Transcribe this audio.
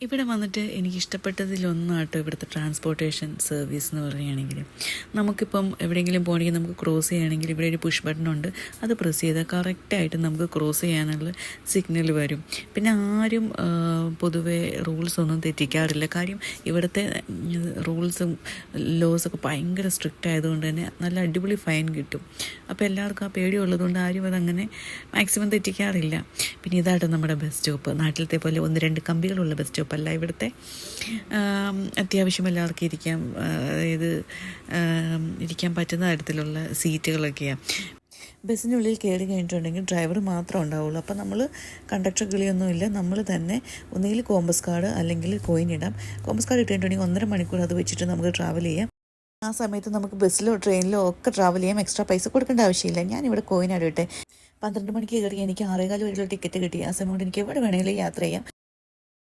ഇവിടെ വന്നിട്ട് എനിക്കിഷ്ടപ്പെട്ടതിലൊന്നാട്ടോ ഇവിടുത്തെ ട്രാൻസ്പോർട്ടേഷൻ സർവീസ് എന്ന് പറയുകയാണെങ്കിൽ നമുക്കിപ്പം എവിടെയെങ്കിലും പോകണമെങ്കിൽ നമുക്ക് ക്രോസ് ചെയ്യുകയാണെങ്കിൽ ഇവിടെ ഒരു പുഷ് ബട്ടണുണ്ട്. അത് പ്രസ് ചെയ്താൽ കറക്റ്റായിട്ട് നമുക്ക് ക്രോസ് ചെയ്യാനുള്ള സിഗ്നൽ വരും. പിന്നെ ആരും പൊതുവെ റൂൾസൊന്നും തെറ്റിക്കാറില്ല. കാര്യം ഇവിടുത്തെ റൂൾസും ലോസൊക്കെ ഭയങ്കര സ്ട്രിക്റ്റ് ആയതുകൊണ്ട് തന്നെ നല്ല അടിപൊളി ഫൈൻ കിട്ടും. അപ്പോൾ എല്ലാവർക്കും ആ പേടിയുള്ളതുകൊണ്ട് ആരും അതങ്ങനെ മാക്സിമം തെറ്റിക്കാറില്ല. പിന്നെ ഇതായിട്ട് നമ്മുടെ ബസ് സ്റ്റോപ്പ് നാട്ടിലത്തെ പോലെ 1-2 കമ്പികളുള്ള ബസ് സ്റ്റോപ്പ് അല്ല ഇവിടുത്തെ. അത്യാവശ്യം എല്ലാവർക്കും ഇരിക്കാൻ പറ്റുന്ന തരത്തിലുള്ള സീറ്റുകളൊക്കെയാണ്. ബസ്സിനുള്ളിൽ കയറി കഴിഞ്ഞിട്ടുണ്ടെങ്കിൽ ഡ്രൈവർ മാത്രമേ ഉണ്ടാവുള്ളൂ. അപ്പോൾ നമ്മൾ കണ്ടക്ടർ കിളിയൊന്നുമില്ല. നമ്മൾ തന്നെ ഒന്നുകിൽ കോമ്പസ് കാർഡ് അല്ലെങ്കിൽ കോയിൻ ഇടാം. കോമ്പസ് കാർഡ് ഇട്ടിട്ടുണ്ടെങ്കിൽ 1.5 മണിക്കൂർ അത് വെച്ചിട്ട് നമുക്ക് ട്രാവൽ ചെയ്യാം. ആ സമയത്ത് നമുക്ക് ബസ്സിലോ ട്രെയിനിലോ ഒക്കെ ട്രാവൽ ചെയ്യാം. എക്സ്ട്രാ പൈസ കൊടുക്കേണ്ട ആവശ്യമില്ല. ഞാനിവിടെ കോയിൻ ഇടട്ടെ. 12 മണിക്ക് കയറി എനിക്ക് 6:15 വരെയുള്ള ടിക്കറ്റ് കിട്ടി. ആ സമയം കൊണ്ട് എനിക്ക് എവിടെ വേണമെങ്കിലും യാത്ര ചെയ്യാം.